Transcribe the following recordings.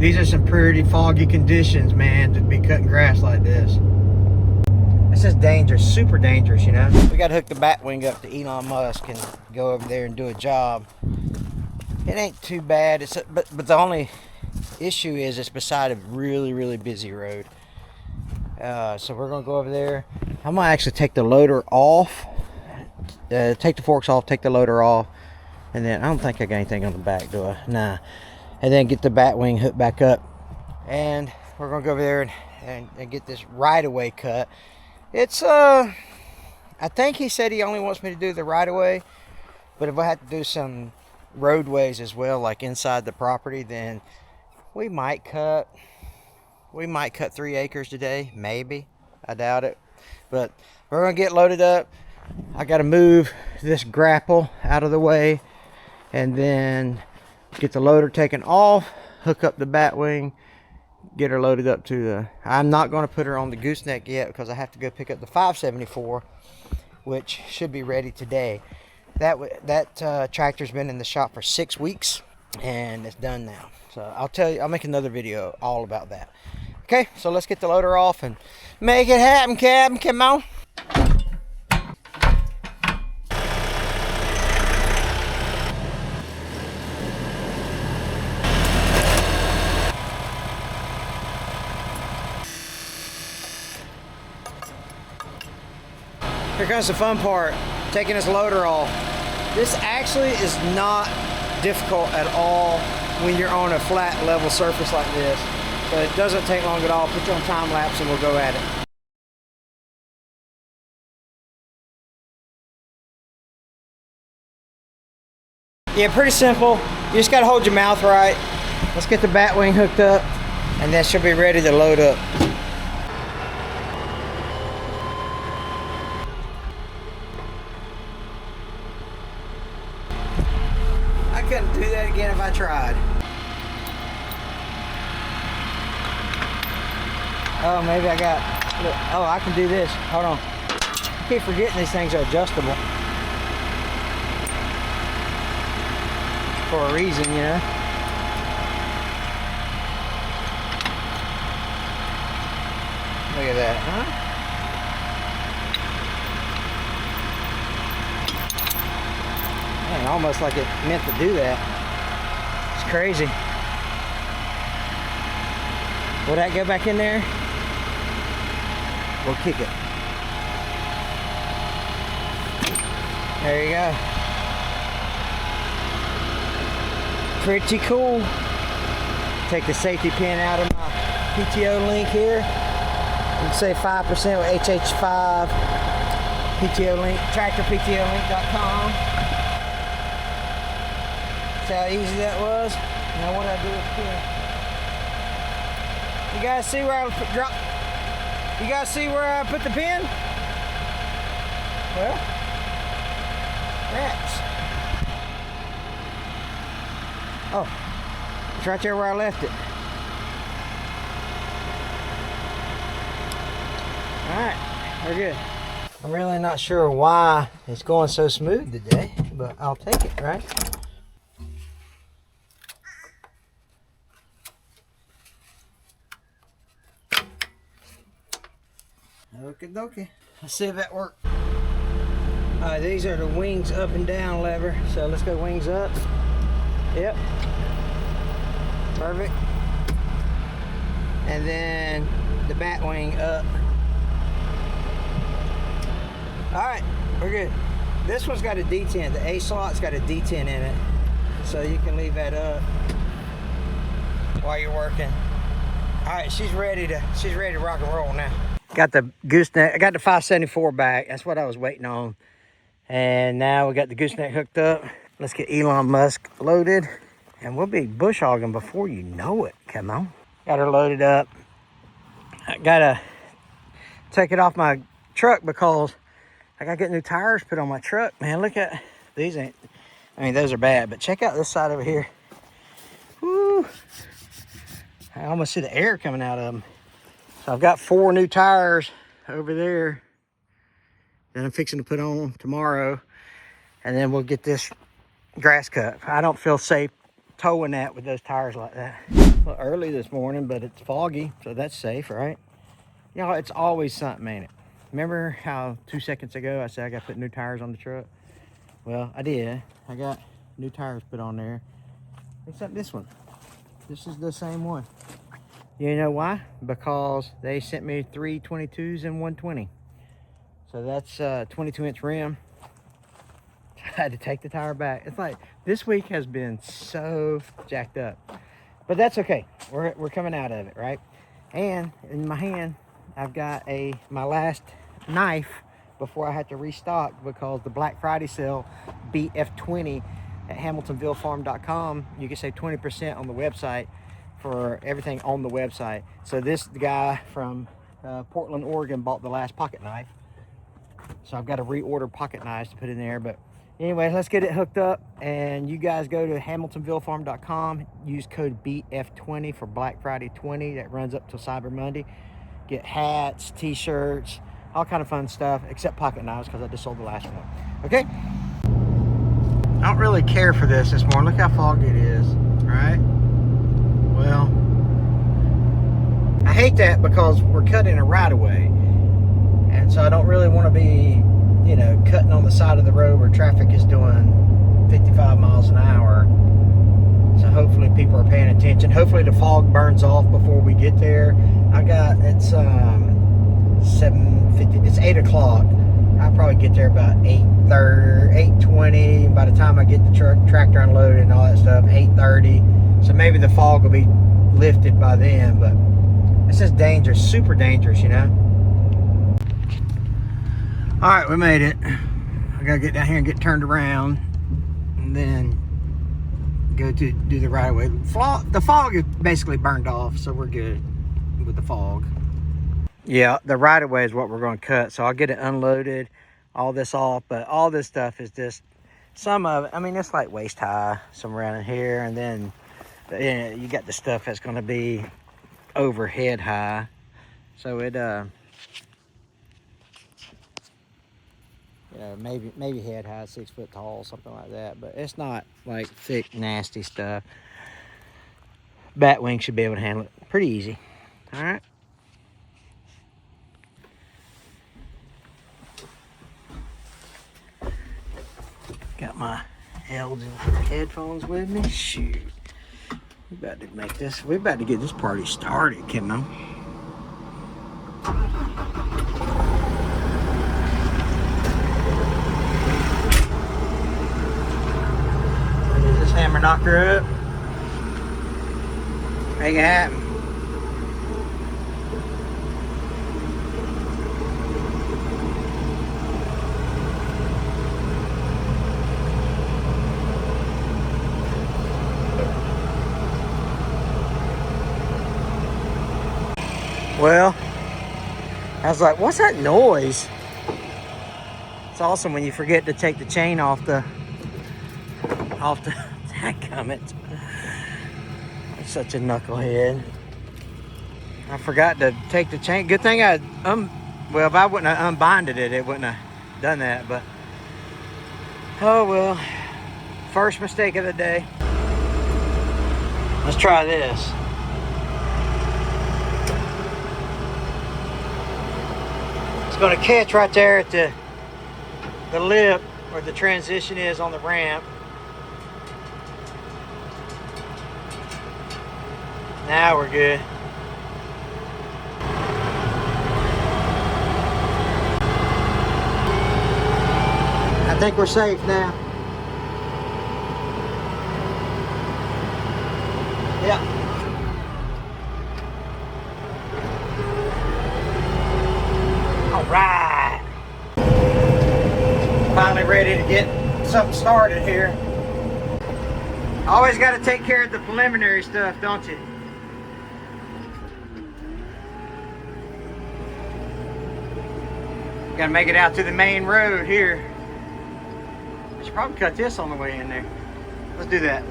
These are some pretty foggy conditions, man, to be cutting grass like this. This is dangerous, super dangerous, you know. We got to hook the Batwing up to Elon Musk and go over there and do a job. It ain't too bad. But the only issue is it's beside a really, really busy road. So we're gonna go over there. I'm gonna actually take the loader off, take the forks off, take the loader off, and then I don't think I got anything on the back, do I? Nah. And then get the Batwing hooked back up, and we're gonna go over there and get this right away cut. It's I think he said he only wants me to do the right of way, but if I have to do some roadways as well, like inside the property, then we might cut 3 acres today, maybe. I doubt it, but we're gonna get loaded up. I got to move this grapple out of the way, and then get the loader taken off, hook up the Batwing, get her loaded up to the... I'm not going to put her on the gooseneck yet because I have to go pick up the 574, which should be ready today. That tractor's been in the shop for 6 weeks, and it's done now. So I'll make another video all about that. Okay, so let's get the loader off and make it happen, Captain. Come on. Here comes the fun part, taking this loader off. This actually is not difficult at all when you're on a flat level surface like this. So it doesn't take long at all. Put you on time lapse and we'll go at it. Yeah, pretty simple. You just gotta hold your mouth right. Let's get the Batwing hooked up, and then she'll be ready to load up. I couldn't do that again if I tried. Oh, maybe I got, look, oh, I can do this. Hold on. I keep forgetting these things are adjustable. For a reason, you know. Look at that, huh? Man, almost like it meant to do that. It's crazy. Will that go back in there? We'll kick it. There you go. Pretty cool. Take the safety pin out of my PTO link here. You can save 5% with HH5 PTO link, tractorptolink.com. See how easy that was? Now what I do is here. You guys see where I drop? You guys see where I put the pin? Well, rats. Oh, it's right there where I left it. Alright, we're good. I'm really not sure why it's going so smooth today, but I'll take it, right? Okie dokie. Let's see if that works. Alright, these are the wings up and down lever. So let's go wings up. Yep. Perfect. And then the Batwing up. Alright, we're good. This one's got a D10. The A slot's got a D10 in it. So you can leave that up while you're working. Alright, she's ready to rock and roll now. Got the gooseneck, I got the 574 back. That's what I was waiting on. And now we got the gooseneck hooked up. Let's get Elon Musk loaded. And we'll be bush hogging before you know it. Come on. Got her loaded up. I gotta take it off my truck because I gotta get new tires put on my truck. Man, look at these. I mean, those are bad, but check out this side over here. Woo! I almost see the air coming out of them. So I've got 4 new tires over there that I'm fixing to put on tomorrow. And then we'll get this grass cut. I don't feel safe towing that with those tires like that. Well, early this morning, but it's foggy, so that's safe, right? Y'all, it's always something, ain't it? Remember how 2 seconds ago I said I got to put new tires on the truck? Well, I did. I got new tires put on there, except this one. This is the same one. You know why? Because they sent me 3 22s and 120. So that's 22-inch rim. I had to take the tire back. It's like this week has been so jacked up, but that's okay. We're coming out of it, right? And in my hand, I've got my last knife before I had to restock, because the Black Friday sale beat F20 at hamiltonvillefarm.com. You can save 20% on the website for everything on the website. So this guy from Portland, Oregon bought the last pocket knife. So I've got to reorder pocket knives to put in there. But anyway, let's get it hooked up. And you guys go to hamiltonvillefarm.com. Use code BF20 for Black Friday 20. That runs up till Cyber Monday. Get hats, t-shirts, all kind of fun stuff, except pocket knives, because I just sold the last one. Okay? I don't really care for this morning. Look how foggy it is, right? Well, I hate that because we're cutting a right-of-way. And so I don't really want to be, you know, cutting on the side of the road where traffic is doing 55 miles an hour. So hopefully people are paying attention. Hopefully the fog burns off before we get there. It's 7:50. It's 8 o'clock. I'll probably get there about 8:20. By the time I get the tractor unloaded and all that stuff, 8:30. So maybe the fog will be lifted by then. But it's just dangerous, super dangerous, you know. All right, we made it. I gotta get down here and get turned around, and then go to do the right way. The fog is basically burned off, so we're good with the fog. Yeah, the right of way is what we're going to cut. So I'll get it unloaded, all this off, but all this stuff is just some of it. I mean, it's like waist high, some around in here, and then you got the stuff that's going to be overhead high. So it maybe head high, 6 foot tall, something like that. But it's not like thick, nasty stuff. Batwing should be able to handle it pretty easy. All right. Got my Elgin headphones with me. Shoot. We're about to get this party started, Kimmo. Hammer knocker up. Make it happen. Well, I was like, what's that noise? It's awesome when you forget to take the chain off the Dadgummit. I'm such a knucklehead. I forgot to take the chain. Good thing well, if I wouldn't have unbinded it, it wouldn't have done that, but oh well. First mistake of the day. Let's try this. It's gonna catch right there at the lip where the transition is on the ramp. Now we're good. I think we're safe now. Yeah. All right. Finally ready to get something started here. Always got to take care of the preliminary stuff, don't you? Got to make it out to the main road here. I should probably cut this on the way in there. Let's do that.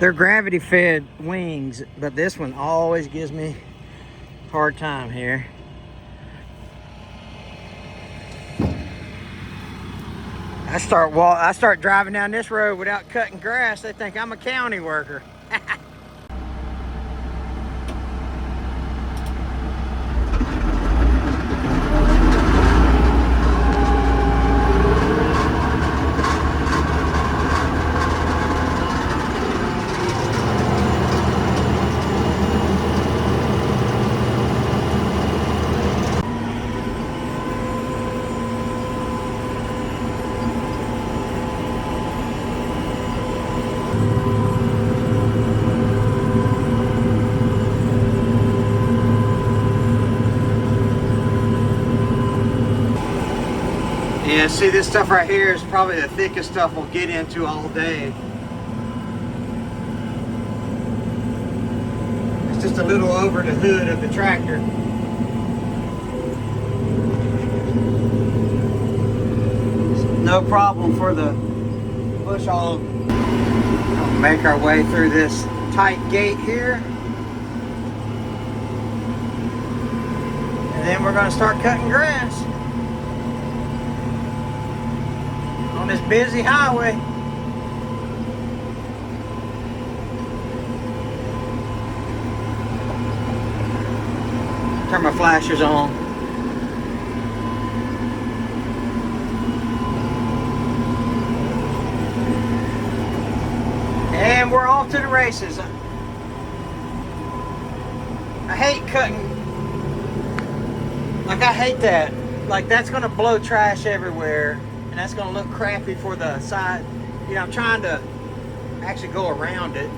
They're gravity fed wings, but this one always gives me a hard time here. I start driving down this road without cutting grass, they think I'm a county worker. Yeah, see, this stuff right here is probably the thickest stuff we'll get into all day. It's just a little over the hood of the tractor. It's no problem for the bush hog. We'll make our way through this tight gate here. And then we're going to start cutting grass on this busy highway. Turn my flashers on. And we're off to the races. I hate cutting. Like, I hate that. Like, that's gonna blow trash everywhere. And that's going to look crappy for the side. You know, I'm trying to actually go around it.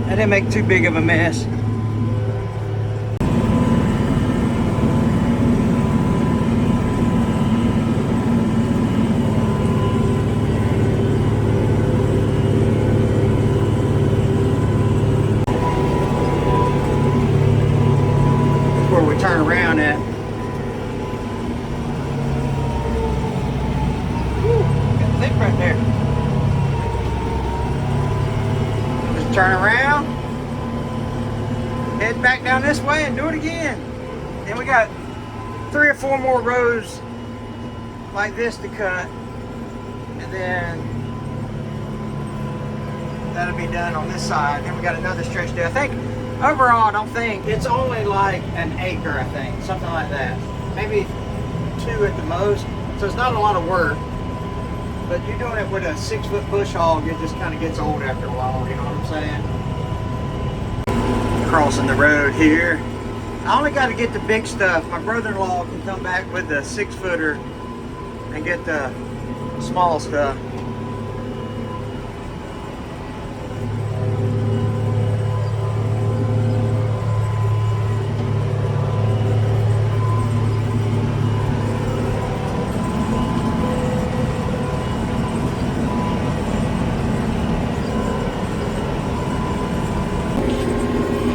I didn't make too big of a mess. Turn around at. Whew, got thick right there. Just turn around, head back down this way and do it again. Then we got 3 or 4 more rows like this to cut, and then that'll be done on this side. Then we got another stretch there. I think overall, I don't think it's only like an acre, I think, something like that. Maybe 2 at the most. So it's not a lot of work. But you're doing it with a 6-foot bush hog, it just kind of gets old after a while, you know what I'm saying? Crossing the road here. I only got to get the big stuff. My brother-in-law can come back with the 6-footer and get the small stuff.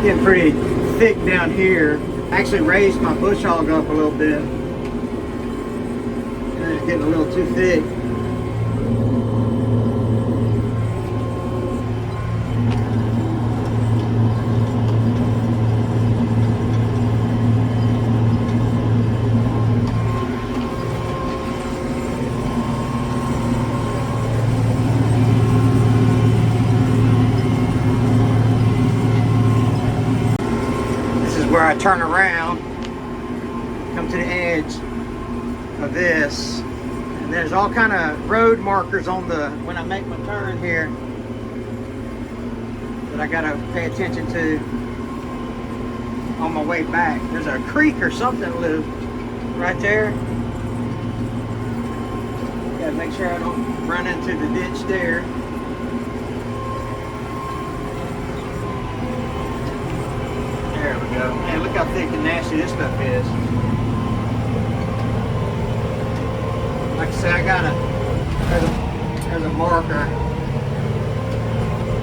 Getting pretty thick down here. I actually raised my bush hog up a little bit. And it's getting a little too thick. Where I turn around, come to the edge of this, and there's all kind of road markers on the, when I make my turn here, that I gotta pay attention to on my way back. There's a creek or something loop right there. Gotta make sure I don't run into the ditch there. There we go. Man, look how thick and nasty this stuff is. Like I said, I got there's a marker.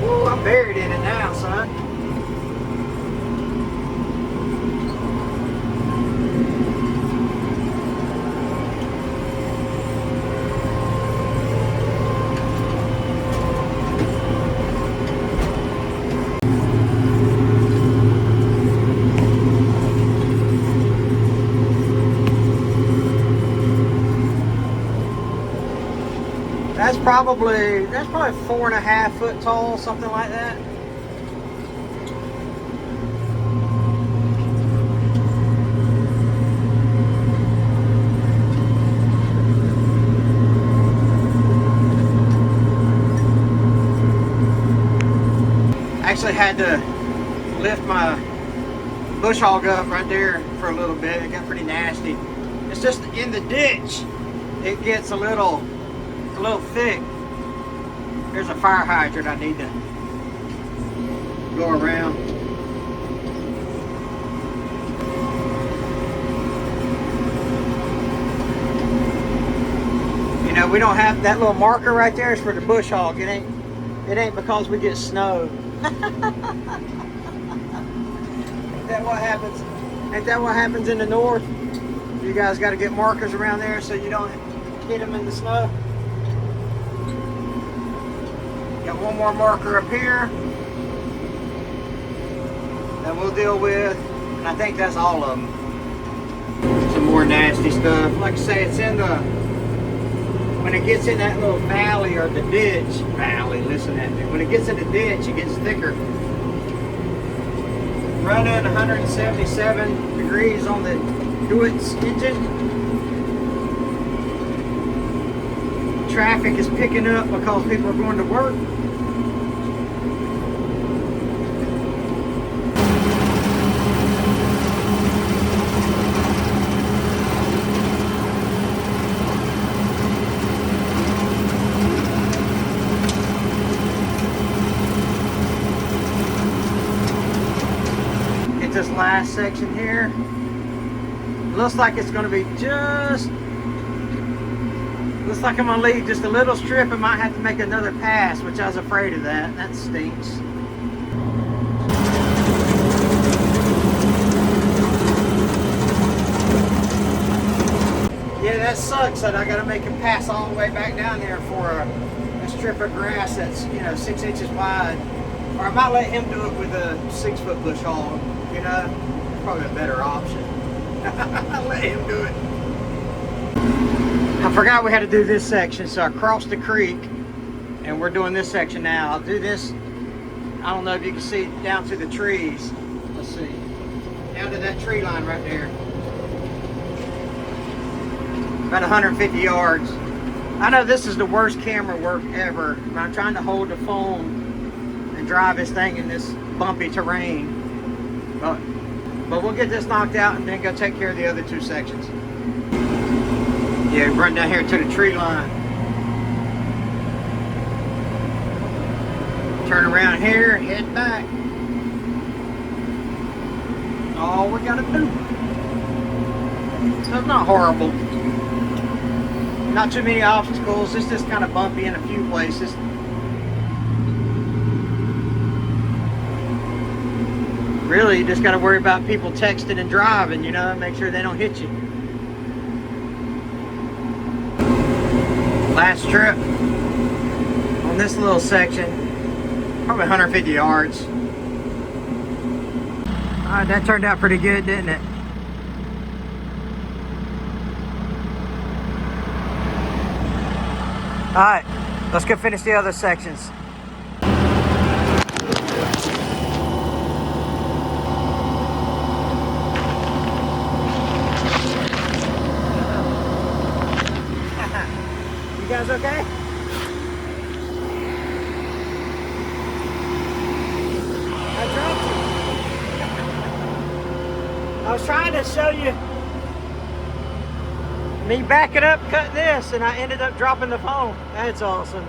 Woo, I'm buried in it now, son. That's probably 4.5 foot tall, something like that. Actually had to lift my bush hog up right there for a little bit. It got pretty nasty. It's just in the ditch, it gets a little thick. There's a fire hydrant I need to go around. You know, we don't have that little marker right there is for the bush hog. It ain't because we get snow. Ain't that what happens? Ain't that what happens in the north? You guys got to get markers around there so you don't hit them in the snow. Got one more marker up here that we'll deal with, and I think that's all of them. Some more nasty stuff. Like I say, it's in the, when it gets in that little valley or the ditch, listen at me. When it gets in the ditch, it gets thicker. Running 177 degrees on the Dewitt's engine. Traffic is picking up because people are going to work. This last section here looks like it's going to be looks like I'm going to leave just a little strip and might have to make another pass, which I was afraid of that. That stinks. Yeah, that sucks that I got to make a pass all the way back down there for a strip of grass that's, you know, 6 inches wide. Or I might let him do it with a 6 foot bush hog. You know, probably a better option. Let him do it. I forgot we had to do this section, so I crossed the creek and we're doing this section now. I'll do this, I don't know if you can see down to the trees. Let's see. Down to that tree line right there. About 150 yards. I know this is the worst camera work ever. I'm trying to hold the phone and drive this thing in this bumpy terrain. But we'll get this knocked out and then go take care of the other two sections. Yeah, run down here to the tree line. Turn around here, head back. All we gotta do. So it's not horrible. Not too many obstacles. It's just kind of bumpy in a few places. Really, you just got to worry about people texting and driving, you know, make sure they don't hit you. Last trip on this little section, probably 150 yards. All right, that turned out pretty good, didn't it? All right, let's go finish the other sections. You guys okay? I dropped you. I was trying to show you me backing up, cutting this, and I ended up dropping the phone. That's awesome.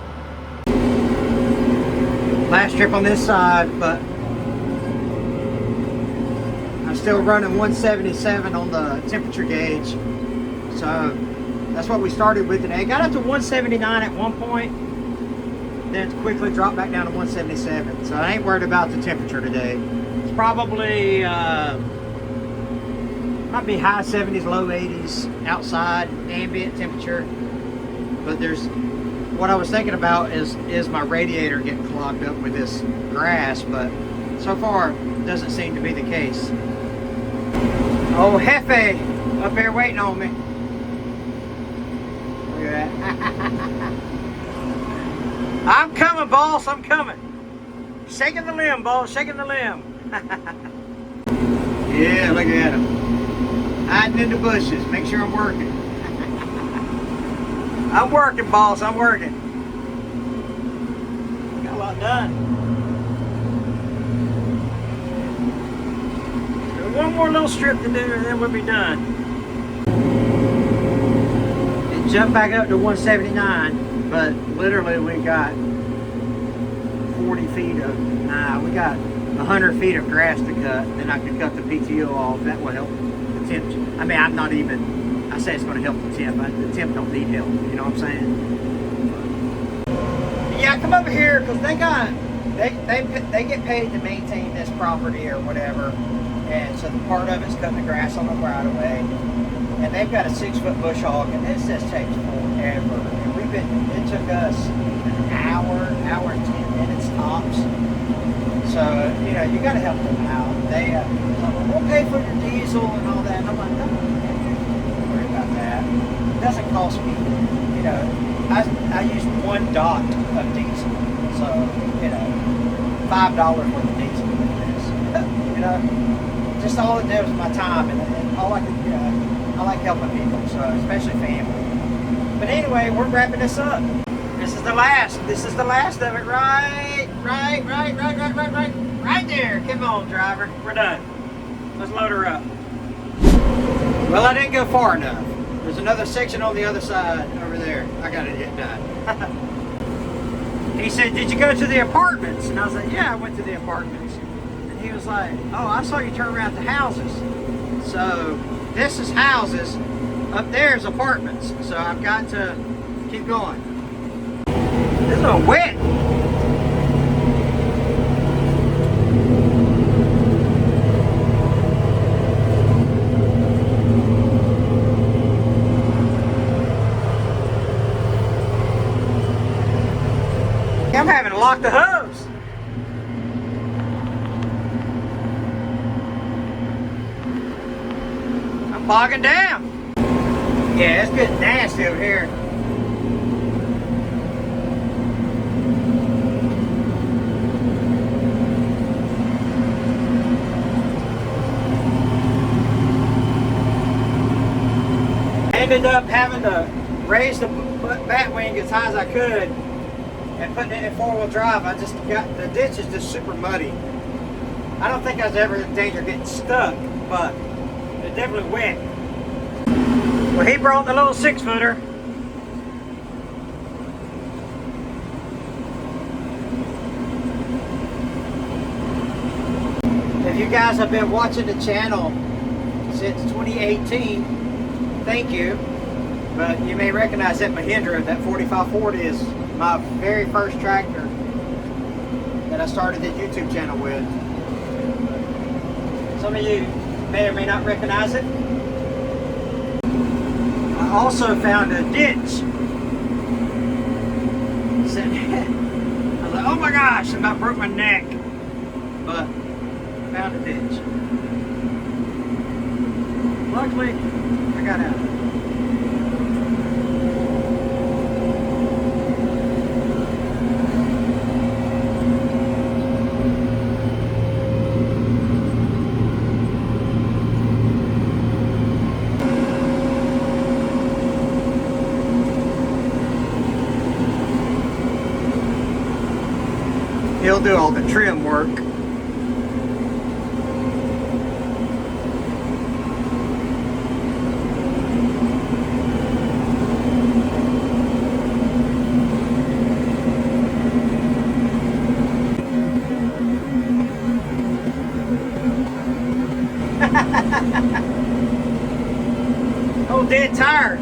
Last trip on this side, but I'm still running 177 on the temperature gauge. So that's what we started with today. Got up to 179 at one point, then quickly dropped back down to 177. So I ain't worried about the temperature today. It's probably might be high 70s, low 80s outside, ambient temperature. But there's, what I was thinking about is my radiator getting clogged up with this grass, but so far doesn't seem to be the case. Oh, Hefe up there waiting on me. Look at that. I'm coming, boss. I'm coming. Shaking the limb, boss. Shaking the limb. Yeah, look at him. Hiding in the bushes. Make sure I'm working. I'm working, boss. I'm working. Got a lot done. There's one more little strip to do, and then we'll be done. And jump back up to 179, but literally we got 40 feet of, we got 100 feet of grass to cut. Then I can cut the PTO off. That will help the temp. I mean, I'm not even, I say it's going to help the temp. The temp don't need help. You know what I'm saying? But yeah, come over here because they get paid to maintain this property or whatever. And so the part of it's cutting the grass on the right of way. And they've got a 6-foot bush hog, and this just takes forever. And it took us an hour and 10 minutes tops. So, you know, you got to help them out. They, we'll pay for your diesel and all that. And I'm like, no, don't worry about that. It doesn't cost me, you know, I use 1 dot of diesel. So, you know, $5 worth of diesel with this. You know, just all it does is my time. And all I can, you know, I like helping people, so especially family. But anyway, we're wrapping this up. This is the last. This is the last of it. Right there. Come on, driver. We're done. Let's load her up. Well, I didn't go far enough. There's another section on the other side over there. I gotta get done. He said, "Did you go to the apartments?" And I was like, "Yeah, I went to the apartments." And he was like, "Oh, I saw you turn around to houses." So this is houses. Up there is apartments. So I've got to keep going. This is a wet. I'm having to lock the hose. I'm bogging down. Yeah, it's getting nasty over here. I ended up having to raise the bat wing as high as I could and putting it in 4-wheel drive. I just got, the ditch is just super muddy. I don't think I was ever in danger of getting stuck, but it's definitely wet. Well, he brought the little 6-footer. If you guys have been watching the channel since 2018, thank you. But you may recognize that Mahindra, that 4540 is my very first tractor that I started the YouTube channel with. Some of you may or may not recognize it. I also found a ditch. I was like, oh my gosh, I about broke my neck. But I found a ditch. Luckily, I got out of it. He'll do all the trim work. Oh, dead tired.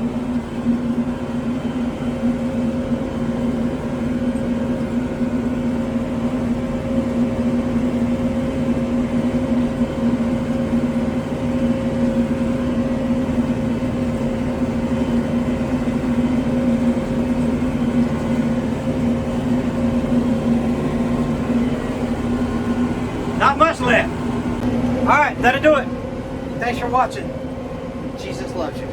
Not much left. All right, that'll do it. Thanks for watching. Jesus loves you.